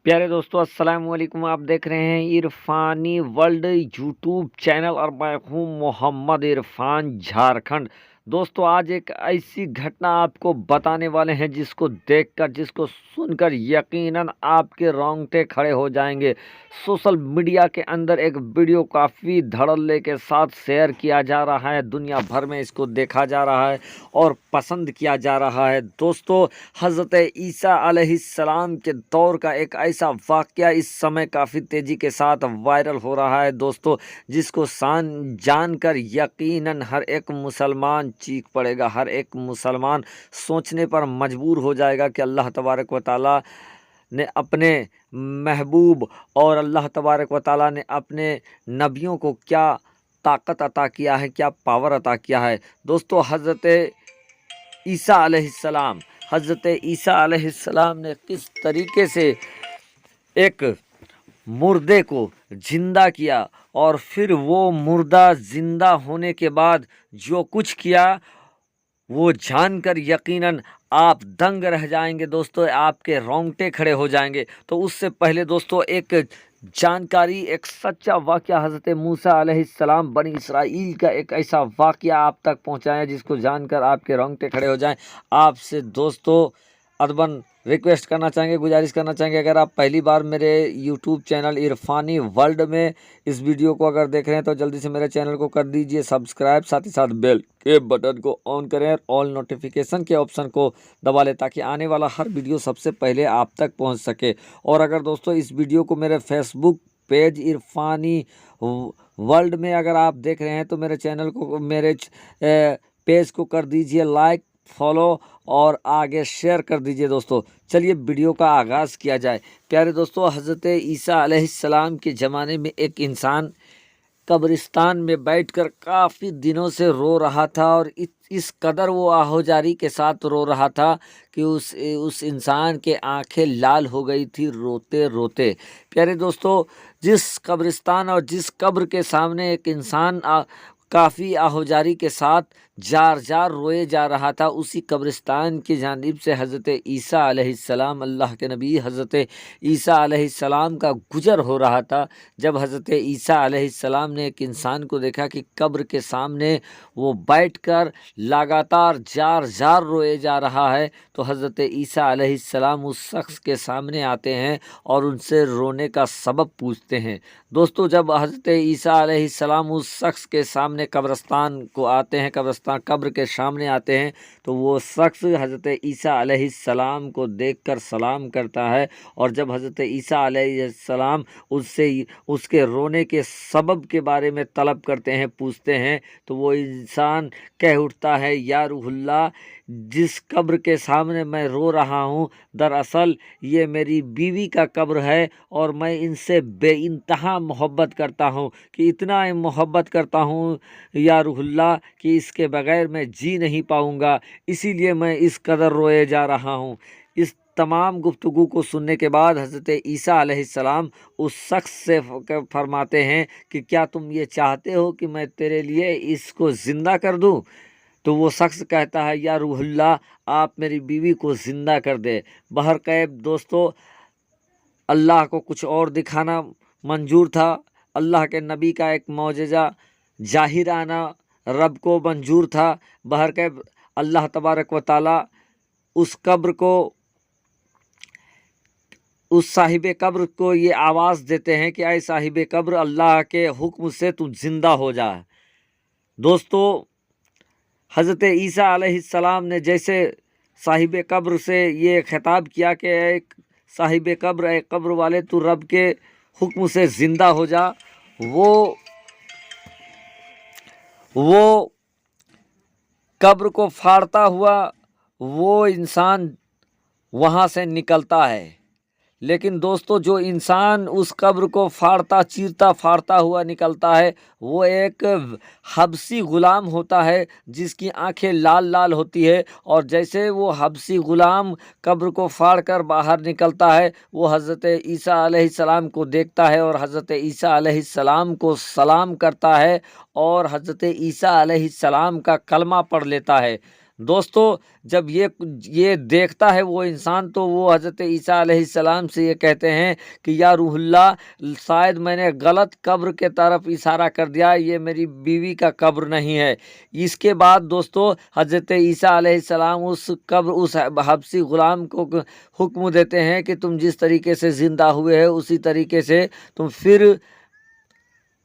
प्यारे दोस्तों अस्सलाम वालेकुम। आप देख रहे हैं इरफानी वर्ल्ड यूट्यूब चैनल और मैं हूं मोहम्मद इरफान झारखंड। दोस्तों आज एक ऐसी घटना आपको बताने वाले हैं जिसको देखकर जिसको सुनकर यकीनन आपके रोंगटे खड़े हो जाएंगे। सोशल मीडिया के अंदर एक वीडियो काफ़ी धड़ल्ले के साथ शेयर किया जा रहा है, दुनिया भर में इसको देखा जा रहा है और पसंद किया जा रहा है। दोस्तों हज़रत ईसा अलैहिस्सलाम के दौर का एक ऐसा वाक़या इस समय काफ़ी तेज़ी के साथ वायरल हो रहा है दोस्तों, जिसको जानकर यकीनन हर एक मुसलमान चीख पड़ेगा, हर एक मुसलमान सोचने पर मजबूर हो जाएगा कि अल्लाह तबारक व तआला ने अपने महबूब और अल्लाह तबारक व तआला ने अपने नबियों को क्या ताकत अता किया है, क्या पावर अता किया है। दोस्तों हज़रत ईसा अलैहिस्सलाम ने किस तरीके से एक मुर्दे को जिंदा किया और फिर वो मुर्दा जिंदा होने के बाद जो कुछ किया वो जानकर यकीनन आप दंग रह जाएंगे दोस्तों, आपके रोंगटे खड़े हो जाएंगे। तो उससे पहले दोस्तों एक जानकारी, एक सच्चा वाक़या हज़रत मूसा अलैहिस्सलाम बनी इसराइल का एक ऐसा वाक़या आप तक पहुंचाया जिसको जानकर आपके रोंगटे खड़े हो जाएं। आपसे दोस्तों अदबन रिक्वेस्ट करना चाहेंगे, गुजारिश करना चाहेंगे, अगर आप पहली बार मेरे यूट्यूब चैनल इरफानी वर्ल्ड में इस वीडियो को अगर देख रहे हैं तो जल्दी से मेरे चैनल को कर दीजिए सब्सक्राइब, साथ ही साथ बेल के बटन को ऑन करें, ऑल नोटिफिकेशन के ऑप्शन को दबा लें ताकि आने वाला हर वीडियो सबसे पहले आप तक पहुंच सके। और अगर दोस्तों इस वीडियो को मेरे फेसबुक पेज इरफानी वर्ल्ड में अगर आप देख रहे हैं तो मेरे चैनल को, मेरे पेज को कर दीजिए लाइक, फॉलो और आगे शेयर कर दीजिए। दोस्तों चलिए वीडियो का आगाज़ किया जाए। प्यारे दोस्तों हज़रत ईसा अलैहिस्सलाम के ज़माने में एक इंसान कब्रिस्तान में बैठकर काफ़ी दिनों से रो रहा था और इस कदर वो आहोजारी के साथ रो रहा था कि उस इंसान के आंखें लाल हो गई थी रोते रोते। प्यारे दोस्तों जिस कब्रिस्तान और जिस कब्र के सामने एक इंसान काफ़ी आहोजारी के साथ जार जार रोए जा रहा था, उसी कब्रिस्तान की जानिब से हज़रत ईसा अलैहिस्सलाम, अल्लाह के नबी हज़रत ईसा अलैहिस्सलाम का गुज़र हो रहा था। जब हज़रत ईसा अलैहिस्सलाम ने एक इंसान को देखा कि कब्र के सामने वो बैठकर लगातार जार जार रोए जा रहा है, तो हज़रत ईसा अलैहिस्सलाम उस शख्स के सामने आते हैं और उनसे रोने का सबब पूछते हैं। दोस्तों जब हज़रत ईसा अलैहिस्सलाम उस शख्स के सामने कब्रिस्तान को आते हैं, कब्र के सामने आते हैं, तो वो शख्स हज़रत ईसा अलैहिस्सलाम को देखकर सलाम करता है। और जब हज़रत ईसा अलैहिस्सलाम उससे उसके रोने के सबब के बारे में तलब करते हैं, पूछते हैं, तो वो इंसान कह उठता है, या रूहुल्लाह, जिस कब्र के सामने मैं रो रहा हूँ दरअसल ये मेरी बीवी का कब्र है और मैं इनसे बेइंतहा मोहब्बत करता हूँ कि इतना मोहब्बत करता हूँ या रूहुल्लाह कि इसके बगैर मैं जी नहीं पाऊँगा, इसीलिए मैं इस कदर रोए जा रहा हूँ। इस तमाम गुफ्तगू को सुनने के बाद हज़रत ईसा अलैहिस्सलाम उस शख्स से फरमाते हैं कि क्या तुम ये चाहते हो कि मैं तेरे लिए इसको ज़िंदा कर दूँ? तो वो शख्स कहता है, या रूहुल्लाह, आप मेरी बीवी को ज़िंदा कर दे। बहरकैफ दोस्तों अल्लाह को कुछ और दिखाना मंजूर था, अल्लाह के नबी का एक मौजज़ा ज़ाहिराना रब को मंजूर था। बहरकैफ अल्लाह तबारक व तआला उस कब्र को, उस साहिब कब्र को ये आवाज़ देते हैं कि ऐ साहिब कब्र, अल्लाह के हुक्म से तू ज़िंदा हो जा। दोस्तों हज़रत ईसा अलैहिस्सलाम ने जैसे साहिब कब्र से ये खिताब किया कि एक साहिब कब्र, ए कब्र वाले, तू रब के हुक्म से ज़िंदा हो जा, वो कब्र को फाड़ता हुआ वो इंसान वहाँ से निकलता है। लेकिन दोस्तों जो इंसान उस कब्र को फाड़ता, चीरता फाड़ता हुआ निकलता है, वो एक हबसी ग़ुलाम होता है जिसकी आंखें लाल लाल होती है। और जैसे वो हबसी ग़ुलाम कब्र को फाड़ कर बाहर निकलता है, वो हज़रत ईसा अलैहिस्सलाम को देखता है और हज़रत ईसा अलैहिस्सलाम को सलाम करता है और हज़रत ईसा अलैहिस्सलाम का कलमा पढ़ लेता है। दोस्तों जब ये देखता है वो इंसान, तो वो हज़रत ईसा अलैहिस्सलाम से ये कहते हैं कि या रूहुल्लाह, शायद मैंने गलत कब्र के तरफ इशारा कर दिया, ये मेरी बीवी का कब्र नहीं है। इसके बाद दोस्तों हज़रत ईसा अलैहिस्सलाम उस कब्र, उस हबशी ग़ुलाम को हुक्म देते हैं कि तुम जिस तरीके से ज़िंदा हुए हो उसी तरीके से तुम फिर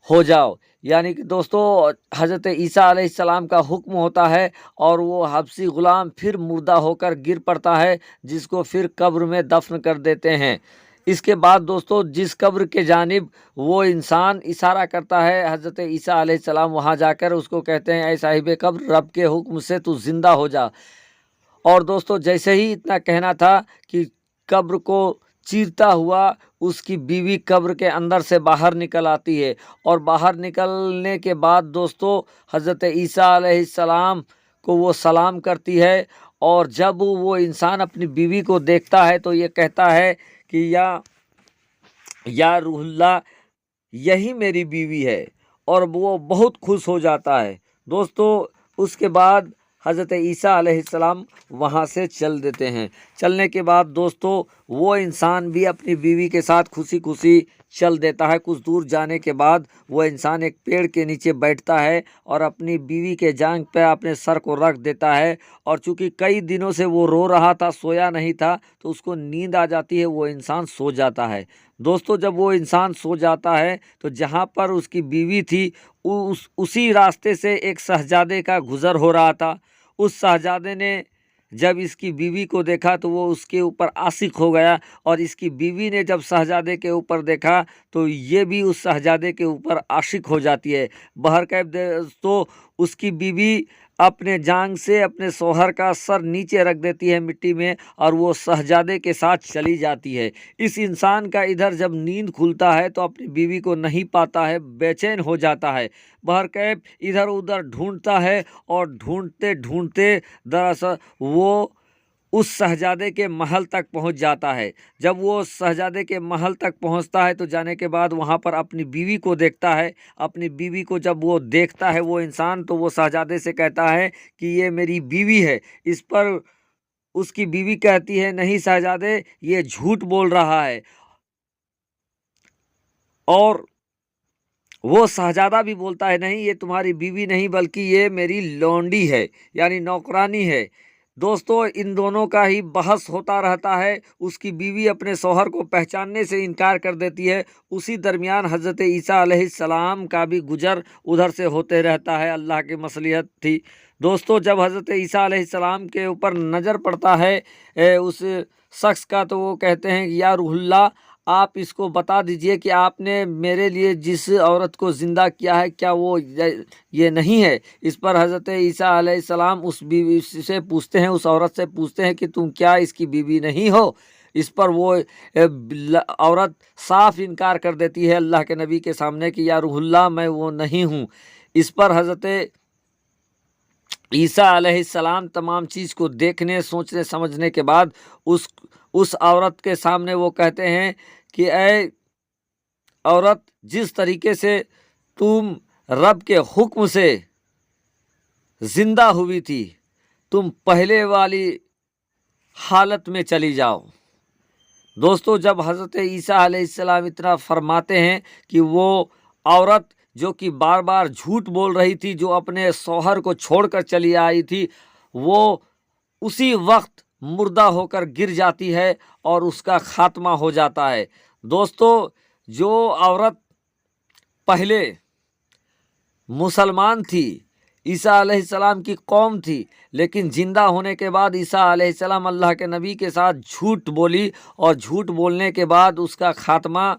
हो जाओ। यानी कि दोस्तों हज़रत ईसा अलैहिस्सलाम का हुक्म होता है और वो हबशी ग़ुलाम फिर मुर्दा होकर गिर पड़ता है, जिसको फिर कब्र में दफन कर देते हैं। इसके बाद दोस्तों जिस कब्र के जानिब वो इंसान इशारा करता है, हज़रत ईसा अलैहिस्सलाम वहाँ जाकर उसको कहते हैं, ऐ साहिब कब्र, रब के हुक्म से तू ज़िंदा हो जा। और दोस्तों जैसे ही इतना कहना था कि कब्र को चीरता हुआ उसकी बीवी कब्र के अंदर से बाहर निकल आती है, और बाहर निकलने के बाद दोस्तों हज़रत ईसा अलैहिस्सलाम को वो सलाम करती है। और जब वो इंसान अपनी बीवी को देखता है तो ये कहता है कि या रूहुल्लाह, यही मेरी बीवी है, और वो बहुत खुश हो जाता है। दोस्तों उसके बाद हज़रत ईसा अलैहिस्सलाम वहाँ से चल देते हैं। चलने के बाद दोस्तों वो इंसान भी अपनी बीवी के साथ खुशी खुशी चल देता है। कुछ दूर जाने के बाद वो इंसान एक पेड़ के नीचे बैठता है और अपनी बीवी के जांघ पे अपने सर को रख देता है। और चूँकि कई दिनों से वो रो रहा था, सोया नहीं था, तो उसको नींद आ जाती है, वो इंसान सो जाता है। दोस्तों जब वो इंसान सो जाता है तो जहाँ पर उसकी बीवी थी उसी रास्ते से एक शहजादे का गुज़र हो रहा था। उस शहजादे ने जब इसकी बीवी को देखा तो वो उसके ऊपर आशिक हो गया, और इसकी बीवी ने जब शहजादे के ऊपर देखा तो ये भी उस शहजादे के ऊपर आशिक हो जाती है। बहरकैफ दोस्तों उसकी बीवी अपने जांघ से अपने शौहर का सर नीचे रख देती है मिट्टी में, और वो शहजादे के साथ चली जाती है। इस इंसान का इधर जब नींद खुलता है तो अपनी बीवी को नहीं पाता है, बेचैन हो जाता है। बहरकैफ इधर उधर ढूंढता है, और ढूंढते ढूंढते दरअसल वो उस शहजादे के महल तक पहुंच जाता है। जब वो शहजादे के महल तक पहुंचता है तो जाने के बाद वहां पर अपनी बीवी को देखता है। अपनी बीवी को जब वो देखता है वो इंसान, तो वो शहजादे से कहता है कि ये मेरी बीवी है। इस पर उसकी बीवी कहती है, नहीं शहजादे, ये झूठ बोल रहा है। और वो शहजादा भी बोलता है, नहीं ये तुम्हारी बीवी नहीं बल्कि ये मेरी लौंडी है, यानी नौकरानी है। दोस्तों इन दोनों का ही बहस होता रहता है। उसकी बीवी अपने शौहर को पहचानने से इनकार कर देती है। उसी दरमियान हज़रत ईसा अलैहिस्सलाम का भी गुजर उधर से होते रहता है, अल्लाह की मसलियत थी। दोस्तों जब हज़रत ईसा अलैहिस्सलाम के ऊपर नज़र पड़ता है उस शख्स का, तो वो कहते हैं कि या रूहुल्लाह, आप इसको बता दीजिए कि आपने मेरे लिए जिस औरत को ज़िंदा किया है, क्या वो ये नहीं है। इस पर हज़रत ईसा अलैहिस्सलाम उस बीवी से पूछते हैं, उस औरत से पूछते हैं कि तुम क्या इसकी बीवी नहीं हो। इस पर वो औरत साफ इनकार कर देती है अल्लाह के नबी के सामने कि या रूहुल्लाह, मैं वो नहीं हूँ। इस पर हज़रत ईसा अलैहिस्सलाम तमाम चीज़ को देखने, सोचने, समझने के बाद उस औरत के सामने वो कहते हैं कि ऐ औरत, जिस तरीके से तुम रब के हुक्म से ज़िंदा हुई थी, तुम पहले वाली हालत में चली जाओ। दोस्तों जब हज़रत ईसा अलैहिस्सलाम इतना फरमाते हैं कि वो औरत जो कि बार बार झूठ बोल रही थी, जो अपने शौहर को छोड़कर चली आई थी, वो उसी वक्त मुर्दा होकर गिर जाती है और उसका खात्मा हो जाता है। दोस्तों जो औरत पहले मुसलमान थी, ईसा अलैहिस्सलाम की कौम थी, लेकिन ज़िंदा होने के बाद ईसा अलैहिस्सलाम अल्लाह के नबी के साथ झूठ बोली, और झूठ बोलने के बाद उसका खात्मा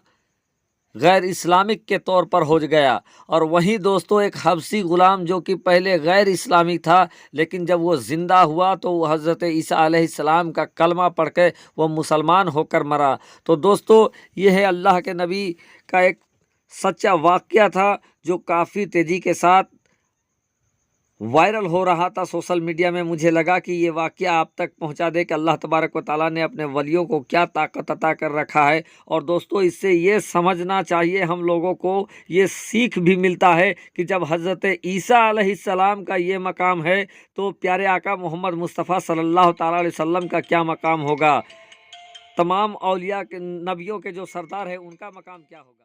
गैर इस्लामिक के तौर पर हो गया। और वहीं दोस्तों एक हबशी ग़ुलाम जो कि पहले गैर इस्लामिक था, लेकिन जब वो ज़िंदा हुआ तो वो हज़रत ईसा अलैहिस्सलाम का कलमा पढ़ के वो मुसलमान होकर मरा। तो दोस्तों ये है अल्लाह के नबी का एक सच्चा वाक़या था जो काफ़ी तेज़ी के साथ वायरल हो रहा था सोशल मीडिया में, मुझे लगा कि ये वाक़या आप तक पहुंचा दे कि अल्लाह तबारक व तआला ने अपने वलियों को क्या ताकत अता कर रखा है। और दोस्तों, इससे ये समझना चाहिए हम लोगों को, ये सीख भी मिलता है कि जब हज़रत ईसा अलैहिस्सलाम का ये मकाम है तो प्यारे आका मोहम्मद मुस्तफ़ा सल्लल्लाहु ताला अलैहि वसल्लम का क्या मकाम होगा, तमाम औलिया के नबियों के जो सरदार है उनका मकाम क्या होगा।